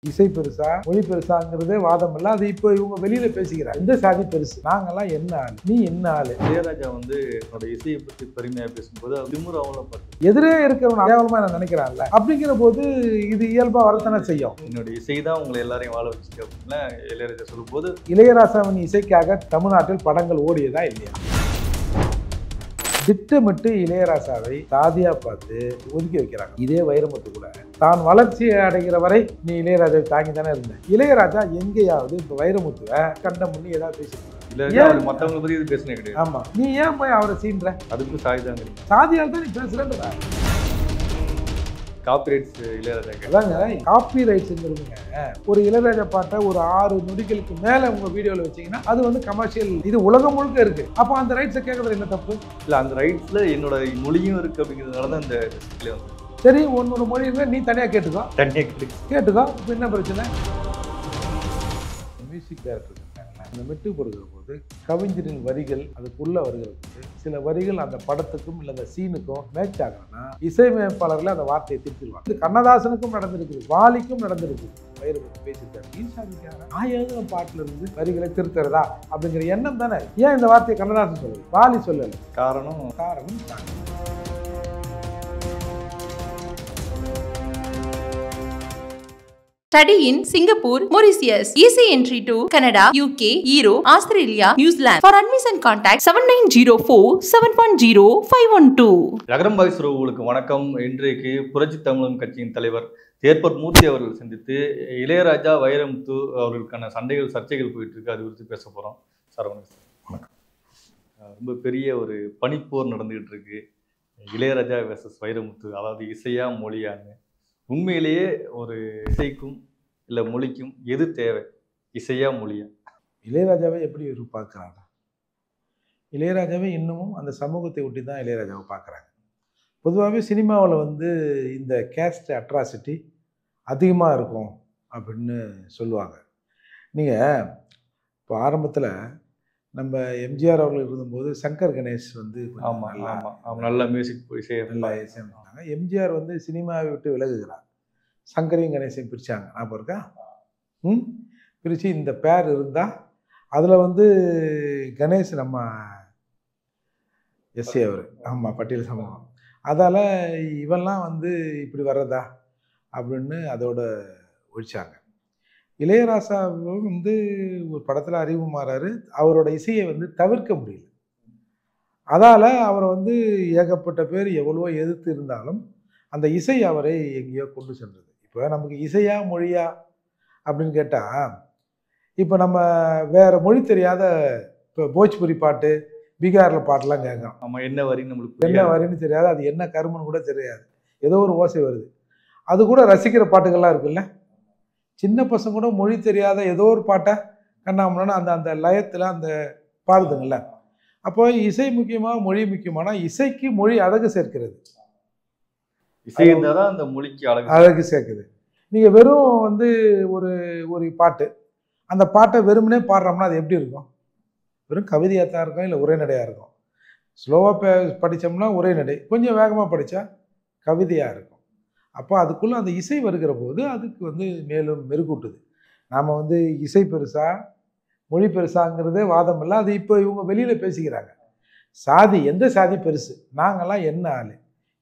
இசை பெருசா மொழி பெருசாங்கிறதே வாதம் இல்லை. அது இப்போ இவங்க வெளியில பேசிக்கிறாங்க. எந்த சாதி பெருசு, நாங்கெல்லாம் என்ன ஆளு, நீ என்ன ஆளு. இளையராஜா வந்து என்னோட இசையை பற்றி பெருமையா பேசும்போது திமுரு அவலப்பட்டு எதிரே இருக்கிறவன் கேவலமா நான் நினைக்கிறான்ல. அப்படிங்கிற போது இது இயல்பா வரத்தானே செய்யும். என்னோட இசை தான் உங்களை எல்லாரையும் வாழ வச்சு அப்படின்னா இளையராஜா சொல்லும்போது இளையராசாவின் இசைக்காக தமிழ்நாட்டில் படங்கள் ஓடியதா இல்லையா? திட்டமிட்டு இளையராசாவை சாதியா பார்த்து ஒதுக்கி வைக்கிறாங்க. இதே வைரமுத்து கூட தான் வளர்ச்சி அடைகிற வரை நீ இளையராஜாவை தாங்கி தானே இருந்த. இளையராஜா எங்கேயாவது இப்ப வைரமுத்துவை கண்ட முன்னி ஏதாவது பேசிருக்காங்க? மற்றவங்களை பத்தி இது பேசுனே கிடையாது. ஆமா, நீ ஏன் போய் அவரை சீன்ற? அதுக்கும் சாதிதாங்க, சாதியால் தான் நீ பேசுறேன்ற. காப்பிரைட்ஸ் இளையராஜா அதாங்க காப்பி ரைட்ஸ்ங்கிறதுங்க. ஒரு இளையராஜா பாட்டை ஒரு 6 நொடிகளுக்கு மேல உங்க வீடியோல வச்சீங்கன்னா அது வந்து கமர்ஷியல். இது உலகம் முழுக்க இருக்கு. அப்போ அந்த ரைட்ஸை கேட்கறது என்ன தப்பு? இல்ல, அந்த ரைட்ஸ்ல என்னோட மொழியும் இருக்கு அப்படிங்கிறதுனால தான் இந்த வந்து சரி, உன்னோட மொழி இருந்தா நீ தனியா கேட்டுக்கோ. கேட்டுக்கோ, இப்போ என்ன பிரச்சனை? மியூசிக் டைரக்டர் இந்த மெட்டு கொடுக்குற போது கவிஞரின் வரிகள் அதுக்குள்ள வருகிற போது சில வரிகள் அந்த படத்துக்கும் இல்லை அந்த சீனுக்கும் மேட்ச் ஆகணும்னா இசையமைப்பாளர்கள் அந்த வார்த்தையை திருத்திடுவாங்க. இது கண்ணதாசனுக்கும் நடந்திருக்கு, வாலிக்கும் நடந்திருக்கு. வைரமுத்து பேசிட்டாரு, நான் எழுதுன பாட்டுல இருந்து வரிகளை திருத்துறதா அப்படிங்கிற எண்ணம் தானே. ஏன் இந்த வார்த்தையை கண்ணதாசன் சொல்லல, வாலி சொல்லல? காரணம் Study in Singapore, Mauritius. Easy entry to Canada, UK, Europe, Australia, New Zealand. For admission contact 7904-710-512. நகரம் பாய்ஸ் உங்களுக்கு வணக்கம். இன்றைக்கு புரட்சி தமிழன் கட்சியின் தலைவர் தேர்ப்பர் மூர்த்தி அவர்கள் சந்தித்து இளையராஜா வைரமுத்து அவர்களுக்கான சண்டைகள் சர்ச்சைகள் போயிட்டு இருக்கு. அது குறித்து பேச போறோம். சார் வணக்கம். ரொம்ப பெரிய ஒரு பனிப்போர் நடந்துகிட்டு இருக்கு. இளையராஜா வெர்சஸ் வைரமுத்து, அதாவது இசையா மொழியான்னு. உண்மையிலேயே ஒரு இசைக்கும் இல்லை மொழிக்கும் எது தேவை, இசையா மொழியா? இளையராஜாவை எப்படி பார்க்குறாங்க? இளையராஜாவை இன்னமும் அந்த சமூகத்தை ஒட்டி தான் இளையராஜாவை பார்க்குறாங்க. பொதுவாகவே சினிமாவில் வந்து இந்த கேஸ்ட் அட்ராசிட்டி அதிகமாக இருக்கும் அப்படின்னு சொல்லுவாங்க. நீங்கள் இப்போ ஆரம்பத்தில் நம்ம எம்ஜிஆர் அவர்கள் இருந்தபோது சங்கர் கணேஷ் வந்து நல்ல மியூசிக் நல்லா இசையமைச்சாங்க. எம்ஜிஆர் வந்து சினிமாவை விட்டு விலகுகிறார். சங்கரையும் கணேசையும் பிரித்தாங்க. ஞாபகம் இருக்கா? பிரித்து இந்த பேர் இருந்தால் அதில் வந்து கணேஷ் நம்ம எஸ்ஏ அவர், ஆமாம், பட்டியல் சமூகம். அதால் இவெல்லாம் வந்து இப்படி வர்றதா அப்படின்னு அதோட ஒழிச்சாங்க. இளையராஜா வந்து ஒரு படத்தில் அறிவு மாறாரு. அவரோட இசையை வந்து தவிர்க்க முடியல. அதால் அவரை வந்து ஏகப்பட்ட பேர் எவ்வளவோ எதிர்த்து இருந்தாலும் அந்த இசை அவரை எங்கேயோ கொண்டு சென்றது. இப்போ நமக்கு இசையா மொழியா அப்படின்னு கேட்டால், இப்போ நம்ம வேறு மொழி தெரியாத இப்போ போஜ்புரி பாட்டு, பீகாரில் பாட்டெலாம் கேட்குறோம். நம்ம என்ன வரின்னு நம்மளுக்கு என்ன வரின்னு தெரியாது, அது என்ன கருமன்னு கூட தெரியாது. ஏதோ ஒரு ஓசை வருது, அது கூட ரசிக்கிற பாட்டுகள்லாம் இருக்குல்ல. சின்ன பசங்க கூட மொழி தெரியாத ஏதோ ஒரு பாட்டை கண்ணாமனா அந்த அந்த லயத்தில் அந்த பாடுதுங்கள்ல. அப்போ இசை முக்கியமா மொழி முக்கியமானா இசைக்கு மொழி அழகு சேர்க்கிறது. இசை இருந்தால் தான் அந்த மொழிக்கு அழகு சேர்க்குது. நீங்கள் வெறும் வந்து ஒரு ஒரு பாட்டு, அந்த பாட்டை வெறுமனே பாடுறோம்னா அது எப்படி இருக்கும்? வெறும் கவிதையாக தான் இருக்கும், இல்லை உரைநடையாக இருக்கும். ஸ்லோவாக படித்தோம்னா உரைநடை, கொஞ்சம் வேகமாக படித்தா கவிதையாக இருக்கும். அப்போ அதுக்குள்ளே அந்த இசை வருகிற போது அதுக்கு வந்து மேலும் மெருகூட்டுது. நாம் வந்து இசை பெருசா மொழி பெருசாங்கிறதே வாதம் இல்லை. அது இப்போ இவங்க வெளியில் பேசிக்கிறாங்க. சாதி, எந்த சாதி பெருசு, நாங்கள்லாம் என்ன ஆள்,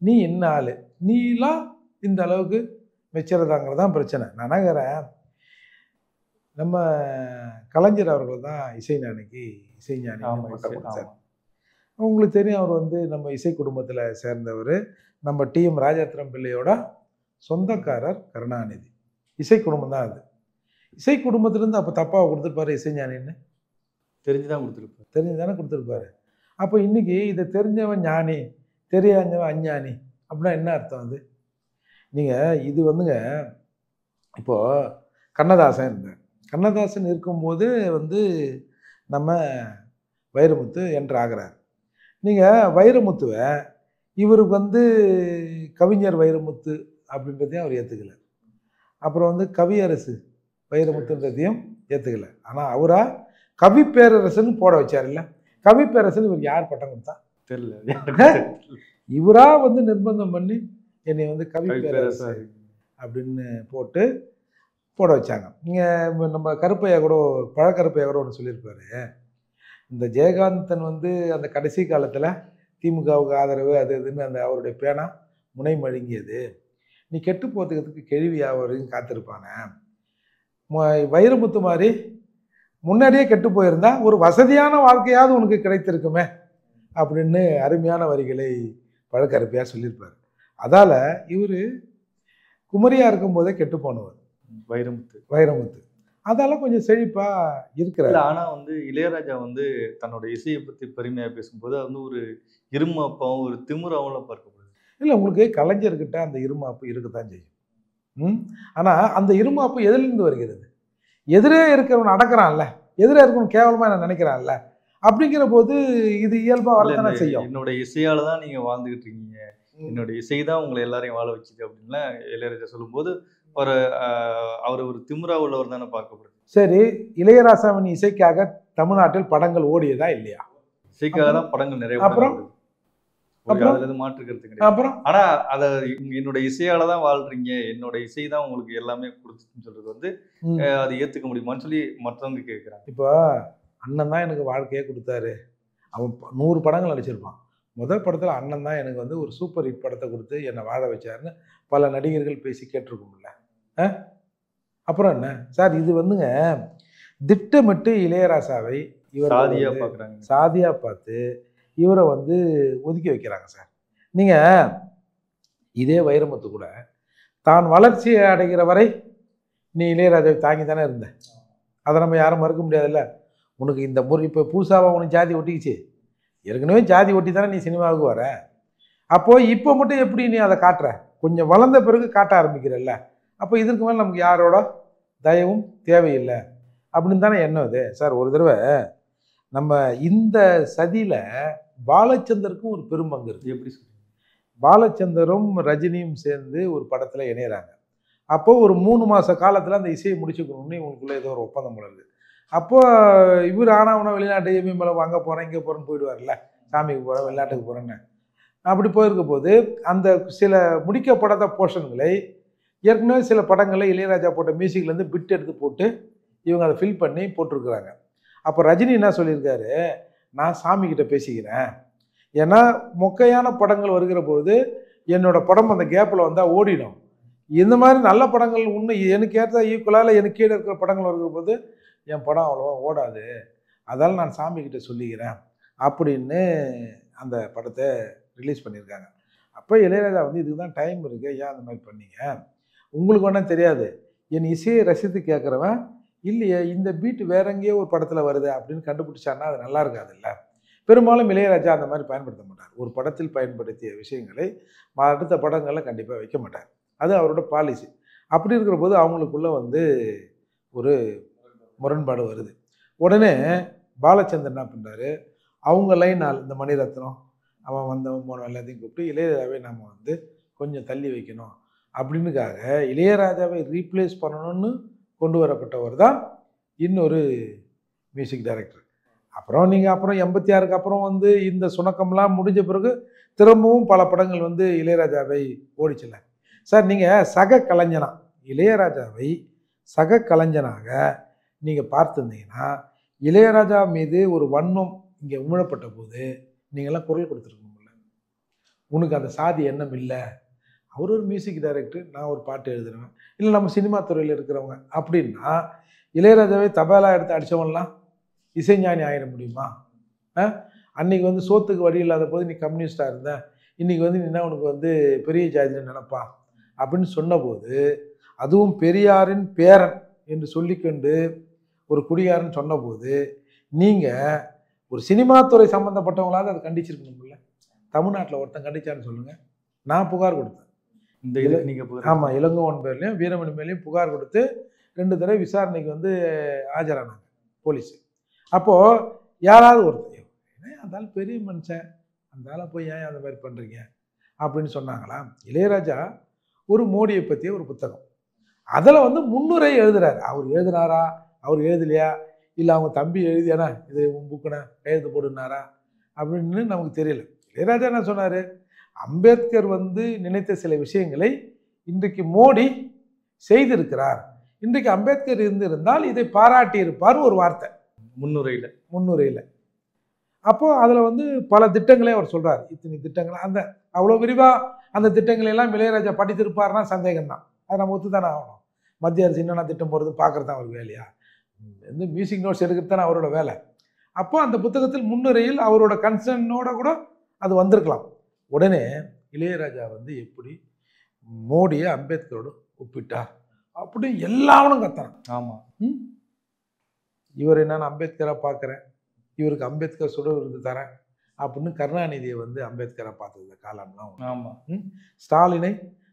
நீ என்ன ஆள், நீலாம் இந்த அளவுக்கு வச்சுறதாங்கிறதான் பிரச்சனை. நான் நினைக்கிறேன் நம்ம கலைஞர் அவர்கள் தான் இசைஞானிக்கு இசைஞானி பட்டம் கொடுத்தார். உங்களுக்கு தெரியும், அவர் வந்து நம்ம இசை குடும்பத்தில் சேர்ந்தவர். நம்ம டிஎம் ராஜாத்திரம் பிள்ளையோட சொந்தக்காரர் கருணாநிதி. இசை குடும்பம் தான் அது. இசை குடும்பத்திலேருந்து அப்போ தப்பாக கொடுத்துருப்பாரு இசைஞானின்னு? தெரிஞ்சுதான் கொடுத்துருப்பாரு. தெரிஞ்சு தானே கொடுத்துருப்பாரு. அப்போ இன்றைக்கி இதை தெரிஞ்சவன் ஞானி, தெரியாதவன் அஞ்ஞானி அப்படின்னா என்ன அர்த்தம்? அது நீங்கள் இது வந்துங்க, இப்போது கண்ணதாசன் இருந்தார். கண்ணதாசன் இருக்கும்போது வந்து நம்ம வைரமுத்து என்ட்ரு ஆகிறார். நீங்கள் வைரமுத்துவை இவருக்கு வந்து கவிஞர் வைரமுத்து அப்படின்றதையும் அவர் ஏற்றுக்கலை. அப்புறம் வந்து கவியரசு வைரமுத்துன்றதையும் ஏற்றுக்கலை. ஆனால் அவரா கவி பேரரசுன்னு போட வச்சார். இல்லை, கவி பேரரசுன்னு இவர் யார் பட்டம் கொடுத்தா தெரியல. இவரா வந்து நிர்பந்தம் பண்ணி என்னை வந்து கவி பேரரசு அப்படின்னு போட்டு போட வச்சாங்க. நீங்கள் நம்ம கருப்பையா கூட பழக்கருப்பையா கூட ஒன்று சொல்லியிருப்பாரு, இந்த ஜெயகாந்தன் வந்து அந்த கடைசி காலத்தில் திமுகவுக்கு ஆதரவு அது இதுன்னு அந்த அவருடைய பேனா முனை மழுங்கியது, நீ கெட்டு போகிறதுக்கு கேள்வியாக வரைக்கும் காத்திருப்பானே, வைரமுத்து மாதிரி முன்னாடியே கெட்டு போயிருந்தா ஒரு வசதியான வாழ்க்கையாவது உனக்கு கிடைத்திருக்குமே அப்படின்னு அருமையான வரிகளை பழக்கருப்பையாக சொல்லியிருப்பார். அதால் இவர் குமரியாக இருக்கும்போதே கெட்டு போனவர் வைரமுத்து. அதால கொஞ்சம் செழிப்பாக இருக்கிறார். ஆனால் வந்து இளையராஜா வந்து தன்னோட இசையை பற்றி பெருமையாக பேசும்போது அது வந்து ஒரு இருமாப்பாவும் ஒரு திமுறாவும் பார்க்கப்படுது. இல்லை, உங்களுக்கு கலைஞர்கிட்ட அந்த இருமாப்பு இருக்கத்தான் செய்யும். ஆனால் அந்த இருமாப்பு எதிலிருந்து வருகிறது? எதிரே இருக்கிறவன் அடக்கிறான்ல, எதிரே இருக்கவன் கேவலமாக நான் நினைக்கிறான்ல, அப்படிங்கிற போது இது இயல்பாக வரத்தானே செய்யும். என்னோட இசையால் தான் நீங்கள் வாழ்ந்துகிட்டு இருக்கீங்க, என்னோட இசை தான் உங்களை எல்லாரையும் வாழ வச்சுது அப்படின்லாம் இளையராஜா சொல்லும்போது அவர் ஒரு திமுறா உள்ளவர் தானே பார்க்கப்படுது. சரி, இளையராஜாவின் இசைக்காக தமிழ்நாட்டில் படங்கள் ஓடியதா இல்லையா? இசைக்காக தான் படங்கள் நிறைய, அப்புறம் மாற்றுக்கிறது கிடையாது. அப்புறம் ஆனா அதை என்னோட இசையால தான் வாழ்றீங்க, என்னோட இசை தான் உங்களுக்கு எல்லாமே கொடுத்துன்னு சொல்றது வந்து அதை ஏத்துக்க முடியுமான்னு சொல்லி மற்றவங்க கேட்கிறாங்க. இப்போ அண்ணன் தான் எனக்கு வாழ்க்கையே கொடுத்தாரு, அவன் 100 படங்கள் நடிச்சிருப்பான், முதல் படத்தில் அண்ணன் தான் எனக்கு வந்து ஒரு சூப்பர் ஹிட் படத்தை கொடுத்து என்னை வாழ வச்சாருன்னு பல நடிகர்கள் பேசி கேட்டிருக்கும்ல. அப்புறம் என்ன சார், இது வந்துங்க திட்டமிட்டு இளையராஜாவை இவர் சாதியா பார்த்து இவரை வந்து ஒதுக்கி வைக்கிறாங்க சார். நீங்கள் இதே வைரமுத்து கூட தான் வளர்ச்சி அடைகிற வரை நீ இளையராஜாவை தாங்கி தானே இருந்த, அதை நம்ம யாரும் மறுக்க முடியாதுல்ல. உனக்கு இந்த முறை இப்போ புதுசாக உனக்கு ஜாதி ஒட்டிக்கிச்சு, ஏற்கனவே ஜாதி ஒட்டி தானே நீ சினிமாவுக்கு வர, அப்போது இப்போ மட்டும் எப்படி நீ அதை காட்டுற, கொஞ்சம் வளர்ந்த பிறகு காட்ட ஆரம்பிக்கிறல்ல, அப்போ இதற்கு மேலே நமக்கு யாரோட தயவும் தேவையில்லை அப்படின்னு தானே எண்ணம் இது சார். ஒரு தடவை நம்ம இந்த சதியில் பாலச்சந்தருக்கும் ஒரு பெரும்பங்கு இருக்குது. எப்படி சொல்றீங்க? பாலச்சந்தரும் ரஜினியும் சேர்ந்து ஒரு படத்தில் இணையிறாங்க. அப்போது ஒரு 3 மாத காலத்தில் அந்த இசையை முடிச்சுக்கணும்னு இவங்களுக்குள்ளே ஏதோ ஒரு ஒப்பந்தம் உள்ளது. அப்போது இவர் ஆனாவுனா வெளிநாட்டு மேலே வாங்க போகிறேன் இங்கே போகிறேன்னு போயிடுவார்ல, சாமிக்கு போகிறேன் வெளிநாட்டுக்கு போகிறேன்னு. அப்படி போயிருக்க போது அந்த சில முடிக்கப்படாத போர்ஷன்களை ஏற்கனவே சில படங்களில் இளையராஜா போட்ட மியூசிக்லேருந்து பிட் எடுத்து போட்டு இவங்க அதை ஃபில் பண்ணி போட்டிருக்கிறாங்க. அப்போ ரஜினி என்ன சொல்லியிருக்காரு, நான் சாமிக்கிட்ட பேசிக்கிறேன், ஏன்னா மொக்கையான படங்கள் வருகிற பொழுது என்னோட படம் அந்த கேப்பில் வந்தால் ஓடிடும், இந்த மாதிரி நல்ல படங்கள் இன்னும் எனக்கு ஏற்ற ஈக்குவலால் எனக்கு கீழே இருக்கிற படங்கள் வருகிற போது என் படம் அவ்வளோவா ஓடாது, அதால் நான் சாமிக்கிட்ட சொல்லிக்கிறேன் அப்படின்னு அந்த படத்தை ரிலீஸ் பண்ணியிருக்காங்க. அப்போ இளையராஜா வந்து இதுக்கு தான் டைம் இருக்குது, ஏன் அந்த மாதிரி பண்ணீங்க, உங்களுக்கு ஒன்றும் தெரியாது, என் இசையை ரசித்து கேட்குறவன் இல்லையே இந்த பீட்டு வேற எங்கேயோ ஒரு படத்தில் வருது அப்படின்னு கண்டுபிடிச்சான்னா அது நல்லா இருக்காது இல்லை. பெரும்பாலும் இளையராஜா அந்த மாதிரி பயன்படுத்த மாட்டார். ஒரு படத்தில் பயன்படுத்திய விஷயங்களை அடுத்த படங்களில் கண்டிப்பாக வைக்க மாட்டார், அது அவரோட பாலிசி. அப்படி இருக்கிற போது அவங்களுக்குள்ள வந்து ஒரு முரண்பாடு வருது. உடனே பாலச்சந்தர் என்ன பண்ணுறாரு, அவங்க லைனால் இந்த மணிரத்னம் அவன் வந்தவன் போன எல்லாத்தையும் கூப்பிட்டு இளையராஜாவை நம்ம வந்து கொஞ்சம் தள்ளி வைக்கணும் அப்படின்னுக்காக இளையராஜாவை ரீப்ளேஸ் பண்ணணும்னு கொண்டு வரப்பட்டவர் தான் இன்னொரு மியூசிக் டைரக்டர். அப்புறம் நீங்கள் அப்புறம் 86க்கு அப்புறம் வந்து இந்த சுணக்கம்லாம் முடிஞ்ச பிறகு திரும்பவும் பல படங்கள் வந்து இளையராஜாவை ஓடிச்சில்ல சார். நீங்கள் சக கலைஞனா இளையராஜாவை சக கலைஞனாக நீங்கள் பார்த்துருந்தீங்கன்னா இளையராஜா மீது ஒரு வன்மம் இங்கே உமிழப்பட்ட போது நீங்கள்லாம் குரல் கொடுத்துருக்கணும்ல. உனக்கு அந்த சாதி எண்ணம் இல்லை, அவர் ஒரு மியூசிக் டைரக்டர், நான் ஒரு பாட்டு எழுதுறேன், இல்லை நம்ம சினிமா துறையில் இருக்கிறவங்க அப்படின்னா இளையராஜாவை தபாலா எடுத்து அடித்தவன்லாம் இசைஞானி ஆகிட முடியுமா? அன்றைக்கி வந்து சோத்துக்கு வழி இல்லாத போது நீ கம்யூனிஸ்டாக இருந்த, இன்றைக்கி வந்து நீனா உனக்கு வந்து பெரிய ஜாதின்னு நினப்பா அப்படின்னு சொன்னபோது, அதுவும் பெரியாரின் பேரன் என்று சொல்லிக்கொண்டு ஒரு குடியாரன்னு சொன்னபோது நீங்கள் ஒரு சினிமா துறை சம்மந்தப்பட்டவங்களாவது அதை கண்டிச்சிருக்கணும்ல. தமிழ்நாட்டில் ஒருத்தன் கண்டிச்சான்னு சொல்லுங்கள். நான் புகார் கொடுத்தேன் இந்த இதில், நீங்கள் ஆமாம் இளங்கோவன் பேர்லையும் வீரமணி மேலேயும் புகார் கொடுத்து 2 தடவை விசாரணைக்கு வந்து ஆஜரானாங்க போலீஸு. அப்போது யாராவது ஒருத்தர் அந்தாலும் பெரிய மனுஷன் அந்தால போய் ஏன் அந்த மாதிரி பண்ணுறீங்க அப்படின்னு சொன்னாங்களா? இளையராஜா ஒரு மோடியை பற்றிய ஒரு புத்தகம், அதில் வந்து முன்னுரை எழுதுறாரு. அவர் எழுதுனாரா, அவர் எழுதலையா, இல்லை அவங்க தம்பி எழுதியானா இது புக்குனா கையெழுத்து போடுனாரா அப்படின்னு நமக்கு தெரியல. இளையராஜா என்ன சொன்னார், அம்பேத்கர் வந்து நினைத்த சில விஷயங்களை இன்றைக்கு மோடி செய்திருக்கிறார், இன்றைக்கு அம்பேத்கர் இருந்திருந்தால் இதை பாராட்டி இருப்பார் ஒரு வார்த்தை முன்னுரையில். அப்போது அதில் வந்து பல திட்டங்களே அவர் சொல்கிறார். இத்தனை திட்டங்கள் அந்த அவ்வளோ விரிவாக அந்த திட்டங்களெல்லாம் இளையராஜா படித்திருப்பார்னா சந்தேகம்தான். அதை நம்ம ஒத்து தானே ஆகணும். மத்திய அரசு என்னென்ன திட்டம் போகிறது பார்க்குறது தான் அவர் வேலையா? வந்து மியூசிக் நோட்ஸ் எடுக்கிறது தானே அவரோட வேலை. அப்போ அந்த புத்தகத்தில் முன்னுரையில் அவரோட கன்சர்னோட கூட அது வந்திருக்கலாம். உடனே இளையராஜா வந்து எப்படி மோடியை அம்பேத்கரோடு ஒப்பிட்டார் அப்படி எல்லாவனும் கத்துறான். ஆமாம், இவர் என்னன்னு அம்பேத்கரை பார்க்குறேன், இவருக்கு அம்பேத்கர் சுட விருது தரேன் அப்படின்னு கருணாநிதியை வந்து அம்பேத்கரை பார்த்தது காலம்லாம். ஆமாம், ஸ்டாலினை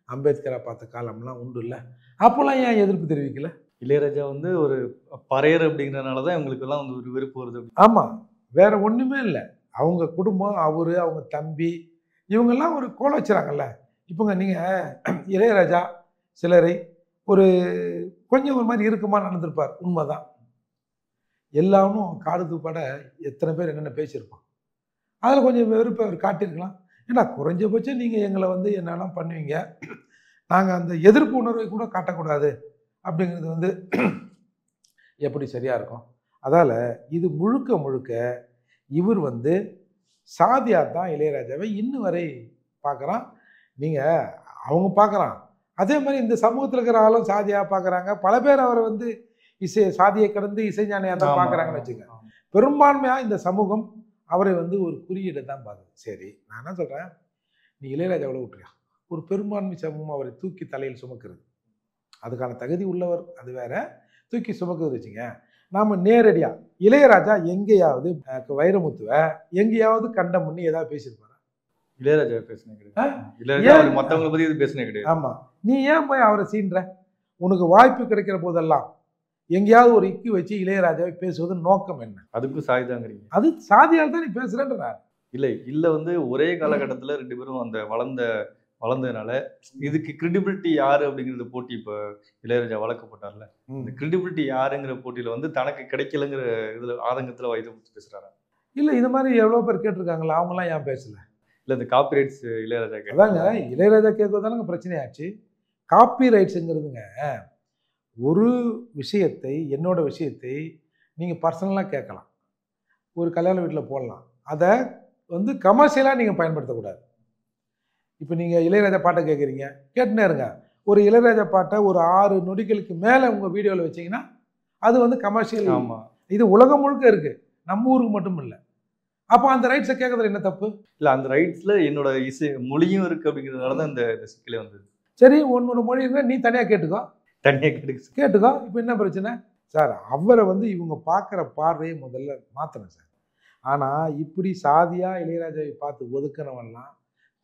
அம்பேத்கரை பார்த்த காலம்லாம் உண்டு இல்லை. அப்போல்லாம் ஏன் எதிர்ப்பு தெரிவிக்கல? இளையராஜா வந்து ஒரு பறையர் அப்படிங்கிறதுனால தான் இவங்களுக்கு எல்லாம் வந்து ஒரு வெறுப்பு வருது. ஆமாம், வேற ஒன்றுமே இல்லை. அவங்க குடும்பம், அவர், அவங்க தம்பி, இவங்கெல்லாம் ஒரு கோல வச்சுறாங்கல்ல. இப்போங்க நீங்கள் இளையராஜா சிலரை ஒரு கொஞ்சம் ஒரு மாதிரி இறுக்கமாக நடந்திருப்பார், உண்மைதான். எல்லாரும் காடுது பட எத்தனை பேர் என்னென்ன பேசியிருப்பான். அதில் கொஞ்சம் வெறுப்பை அவர் காட்டியிருக்கலாம். ஏன்னா குறைஞ்சபட்சம் நீங்கள் எங்களை வந்து என்னெல்லாம் பண்ணுவீங்க, நாங்கள் அந்த எதிர்ப்பு உணர்வை கூட காட்டக்கூடாது அப்படிங்கிறது வந்து எப்படி சரியாக இருக்கும்? அதால் இது முழுக்க முழுக்க இவர் வந்து சாதியாக தான் இளையராஜாவை இன்னும் வரை பார்க்குறான். நீங்கள் அவங்க பார்க்குறான், அதே மாதிரி இந்த சமூகத்தில் இருக்கிற ஆளும் சாதியாக பார்க்குறாங்க. பல பேர் அவரை வந்து சாதியை கடந்து இசைஞானியாக தான் பார்க்குறாங்கன்னு வச்சுக்கோங்க. பெரும்பான்மையாக இந்த சமூகம் அவரை வந்து ஒரு குறியீடை தான் பார்க்குது. சரி, நான் என்ன சொல்கிறேன், நீ இளையராஜாவோட விட்டுறியா? ஒரு பெரும்பான்மை சமூகம் அவரை தூக்கி தலையில் சுமக்கிறது, அதுக்கான தகுதி உள்ளவர், அது வேற. தூக்கி சுமக்குது வச்சுங்க. நாம் நேரடியாக இளையராஜா எங்கேயாவது வைரமுத்துவை எங்கேயாவது கண்டம் பண்ணி ஏதாவது பேசியிருப்பாரா? இளையராஜா பேசினே கிடையாது. இளையராஜா மற்றவங்களை பற்றி இது பேசினே கிடையாது. ஆமாம், நீ ஏன் போய் அவரை சீன்ற? உனக்கு வாய்ப்பு கிடைக்கிற போதெல்லாம் எங்கேயாவது ஒரு இக்கி வச்சு இளையராஜாவை பேசுவது நோக்கம் என்ன? அதுக்கும் சாதிதாங்கிறீங்க. அது சாதியால் தான் நீ பேசுறேன்ற. இல்லை வந்து ஒரே காலகட்டத்தில் ரெண்டு பேரும் அந்த வளர்ந்ததுனால இதுக்கு கிரெடிபிலிட்டி யாரு அப்படிங்கிறது போட்டி. இப்போ இளையராஜா வளர்க்கப்பட்டார்ல, இந்த கிரெடிபிலிட்டி யாருங்கிற போட்டியில் வந்து தனக்கு கிடைக்கலங்கிற இதில் ஆதங்கத்தில் வைரமுத்து பேசுகிறாரு. இல்லை, இது மாதிரி எவ்வளோ பேர் கேட்டிருக்காங்களா, அவங்களாம் ஏன் பேசல? இல்லை, இந்த காப்பி ரைட்ஸ் இளையராஜா அதாங்க இளையராஜா கேட்கறதானங்க பிரச்சனையாச்சு. காப்பி ரைட்ஸுங்கிறதுங்க ஒரு விஷயத்தை, என்னோட விஷயத்தை நீங்கள் பர்சனலாக கேட்கலாம், ஒரு கல்யாண வீட்டில் போடலாம், அதை வந்து கமர்ஷியலாக நீங்கள் பயன்படுத்தக்கூடாது. இப்போ நீங்கள் இளையராஜா பாட்டை கேட்குறீங்க, கேட்டுனே இருங்க. ஒரு இளையராஜா பாட்டை ஒரு 6 நொடிகளுக்கு மேலே உங்கள் வீடியோவில் வச்சிங்கன்னா அது வந்து கமர்ஷியல். ஆமாம், இது உலகம் முழுக்க இருக்குது, நம்ம ஊருக்கு மட்டும் இல்லை. அப்போ அந்த ரைட்ஸை கேட்கறதுல என்ன தப்பு? இல்லை, அந்த ரைட்ஸில் என்னோட இசை மொழியும் இருக்குது அப்படிங்கிறதுனால தான் இந்த சிக்கலே வந்தது. சரி, உன்னோட மொழி இருந்தால் நீ தனியாக கேட்டுக்கோ. இப்போ என்ன பிரச்சனை சார்? அவரை வந்து இவங்க பார்க்குற பார்வையை முதல்ல மாற்றணும் சார். ஆனால் இப்படி சாதியாக இளையராஜாவை பார்த்து ஒதுக்கினவெல்லாம்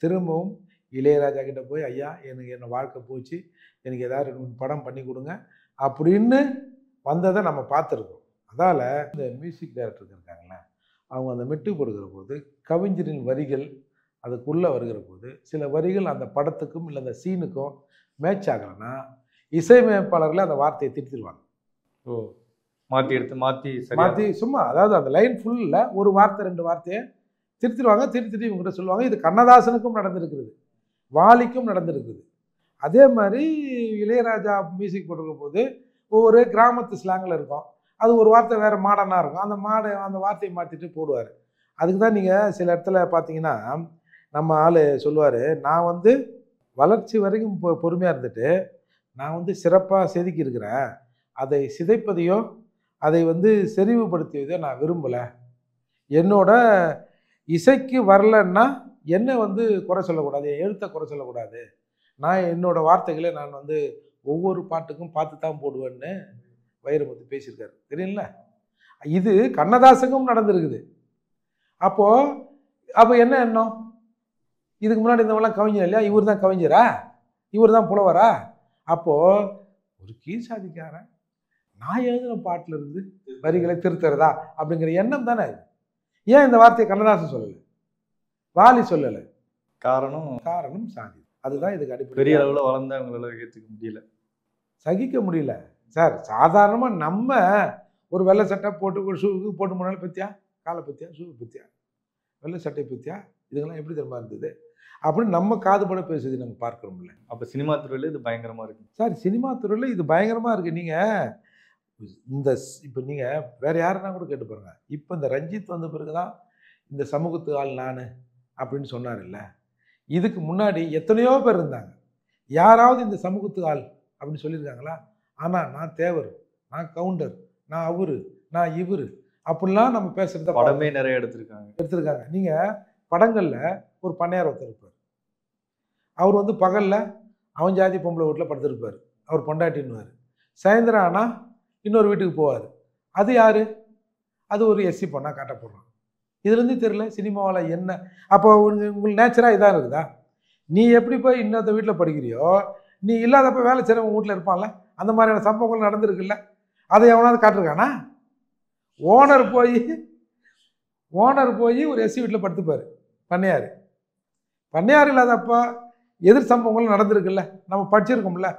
திரும்பவும் இளையராஜா கிட்ட போய், ஐயா எனக்கு என்ன வாழ்க்கை போச்சு, எனக்கு ஏதாவது 2 படம் பண்ணி கொடுங்க அப்படின்னு வந்ததை நம்ம பார்த்துருக்கோம். அதால் இந்த மியூசிக் டைரக்டர் இருக்காங்களே, அவங்க அந்த மெட்டு கொடுக்குற போது கவிஞரின் வரிகள் அதுக்குள்ளே வருகிற போது சில வரிகள் அந்த படத்துக்கும் இல்லை அந்த சீனுக்கும் மேட்ச் ஆகலைன்னா இசையமைப்பாளர்கள் அந்த வார்த்தையை திருத்திடுவாங்க. மாற்றி சும்மா, அதாவது அந்த லைன் ஃபுல்லில் ஒரு வார்த்தை 2 வார்த்தையை திருத்திடுவாங்க. திருத்திட்டு இவங்ககிட்ட சொல்லுவாங்க. இது கண்ணதாசனுக்கும் நடந்திருக்குது, வாலிக்கும் நடந்திருக்குது. அதே மாதிரி இளையராஜா மியூசிக் போட்டிருக்க போது ஒவ்வொரு கிராமத்து ஸ்லாங்கில் இருக்கும், அது ஒரு வார்த்தை வேறு மாடர்னாக இருக்கும், அந்த வார்த்தையை மாற்றிட்டு போடுவார். அதுக்கு தான் நீங்கள் சில இடத்துல பார்த்தீங்கன்னா நம்ம ஆள் சொல்லுவார், நான் வந்து வளர்ச்சி வரைக்கும் பொறுமையாக இருந்துட்டு நான் வந்து சிறப்பாக செதுக்கி இருக்கிறேன், அதை சிதைப்பதையோ அதை வந்து செறிவுபடுத்தியதோ நான் விரும்பலை, என்னோட இசைக்கு வரலன்னா என்னை வந்து குறை சொல்லக்கூடாது, என் எழுத்தை குறை சொல்லக்கூடாது, நான் என்னோட வார்த்தைகளை நான் வந்து ஒவ்வொரு பாட்டுக்கும் பார்த்து தான் போடுவேன்னு வைரமுத்து பேசியிருக்காரு, தெரியுங்கள? இது கண்ணதாசனுக்கும் நடந்திருக்குது. அப்போ என்ன எண்ணம்? இதுக்கு முன்னாடி இருந்தவங்களாம் கவிஞர் இல்லையா, இவர் தான் கவிஞரா, இவர் தான் புலவரா? அப்போது ஒரு கீழ்சாதிக்காரன் நான் எழுதின பாட்டில் இருந்து வரிகளை திருத்துறதா அப்படிங்கிற எண்ணம் தானே இது. ஏன் இந்த வார்த்தையை கண்ணதாசன் சொல்லலை, வாலி சொல்லலை? காரணம் சாதி. அதுதான் இதுக்கு அடிப்படை. பெரிய அளவில் வளர்ந்தவங்களால ஏற்றுக்க முடியல, சகிக்க முடியல சார். சாதாரணமாக நம்ம ஒரு வெள்ளை சட்டை போட்டு ஒரு ஷூவுக்கு போட்டு முன்னாலும் பற்றியா, காலை பற்றியா, ஷூ பற்றியா, வெள்ளை சட்டை பற்றியா, இதுக்கெல்லாம் எப்படி தெரியுமா இருந்தது? அப்படின்னு நம்ம காதுபட பேசுறது நம்ம பார்க்கணும்ல. அப்போ சினிமா துறையில் இது பயங்கரமா இருக்கு சார் சினிமா துறையில் இது பயங்கரமாக இருக்குது. நீங்கள் இந்த இப்போ நீங்கள் வேறு யாருன்னா கூட கேட்டு பாருங்க. இப்போ இந்த ரஞ்சித் வந்த பிறகு தான் இந்த சமூகத்து ஆள் நான் அப்படின்னு சொன்னார் இல்லை. இதுக்கு முன்னாடி எத்தனையோ பேர் இருந்தாங்க. யாராவது இந்த சமூகத்து ஆள் அப்படின்னு சொல்லியிருக்காங்களா? ஆனால் நான் தேவர், நான் கவுண்டர், நான் அவரு, நான் இவர் அப்படிலாம் நம்ம பேசுகிறத படமே நிறைய எடுத்திருக்காங்க. நீங்கள் படங்களில் ஒரு பண்ணையார் ஒருத்தர் இருப்பார். அவர் வந்து பகலில் அவன் ஜாதி பொம்பளை வீட்டில் படுத்திருப்பார். அவர் பொண்டாட்டின்னுவார். சாயந்தரம் ஆனால் இன்னொரு வீட்டுக்கு போவார். அது யார்? அது ஒரு எஸ்சி பொண்ணாக காட்ட போடுறான். இதுலேருந்து தெரியல சினிமாவில் என்ன. அப்போ உங்களுக்கு நேச்சராக இதாக இருக்குதா? நீ எப்படி போய் இன்னொருத்த வீட்டில் படிக்கிறியோ, நீ இல்லாதப்போ வேலை செய்கிறவங்க வீட்டில் இருப்பான்ல, அந்த மாதிரியான சம்பவங்கள் நடந்திருக்குல்ல. அதை எவனாவது காட்டிருக்கானா? ஓனர் போய் ஒரு எஸ்சி வீட்டில் படுத்துப்பார். பண்ணையார் இல்லாதப்போ எதிர் சம்பவங்கள் நடந்திருக்குல்ல, நம்ம படிச்சிருக்கோம்ல.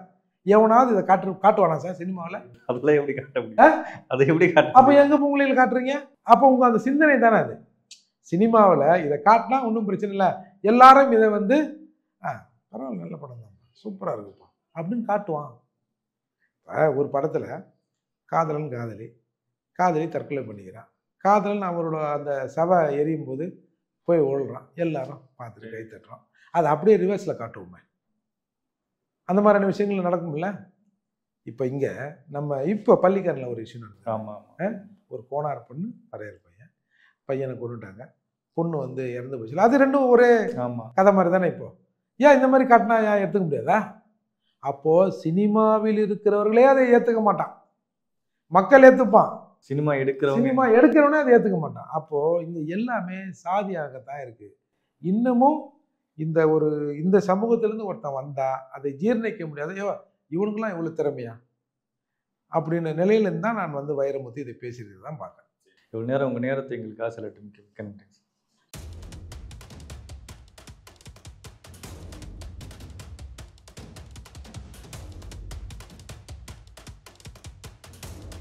எவனாவது இதை காட்டுவானா சார் சினிமாவில்? அதெல்லாம் எப்படி காட்ட முடியும்? அதை எப்படி காட்ட? அப்போ எங்கள் பொங்கலையில் காட்டுறீங்க? அப்போ உங்கள் அந்த சிந்தனை தானே அது. சினிமாவில் இதை காட்டினா ஒன்றும் பிரச்சனை இல்லை, எல்லாரும் இதை வந்து பரவாயில்ல நல்ல படம் தான், சூப்பராக இருக்குப்பா அப்படின்னு காட்டுவான். ஒரு படத்தில் காதலன் காதலி தற்கொலை பண்ணிக்கிறான். காதலன் அவரோட அந்த சவை எரியும் போது போய் ஓடுறான். எல்லாரும் பார்த்துட்டு கை தட்டுறோம். அதை அப்படியே ரிவர்ஸில் காட்டுவோமே. அந்த மாதிரியான விஷயங்கள் நடக்கும்ல. இப்போ இங்கே நம்ம இப்போ பள்ளிக்காரில் ஒரு விஷயம் நடக்குது. ஆமாம். ஒரு கோனார் பொண்ணு பறையர் பையனை கொண்டுட்டாங்க. பொண்ணு வந்து இறந்து போச்சு. அது ரெண்டும் ஒரே கதை மாதிரி தானே. இப்போ ஏன் இந்த மாதிரி காட்டினா ஏன் ஏற்றுக்க முடியாதா? அப்போது சினிமாவில் இருக்கிறவர்களே அதை ஏற்றுக்க மாட்டான், மக்கள் ஏற்றுப்பான். சினிமா எடுக்கிறவனே அதை ஏற்றுக்க மாட்டான். அப்போது இங்கே எல்லாமே சாதியாகத்தான் இருக்குது. இன்னமும் இந்த சமூகத்திலேருந்து ஒருத்தன் வந்தால் அதை ஜீர்ணிக்க முடியாது. இவனுக்கெல்லாம் இவ்வளோ திறமையா அப்படின்னு நிலையிலேருந்து தான் நான் வந்து வைரமுத்து இதை பேசியிருக்கிறது தான் பார்க்குறேன். இவ்வளோ நேரம் உங்கள் நேரத்தை எங்களுக்காக செலக்ட்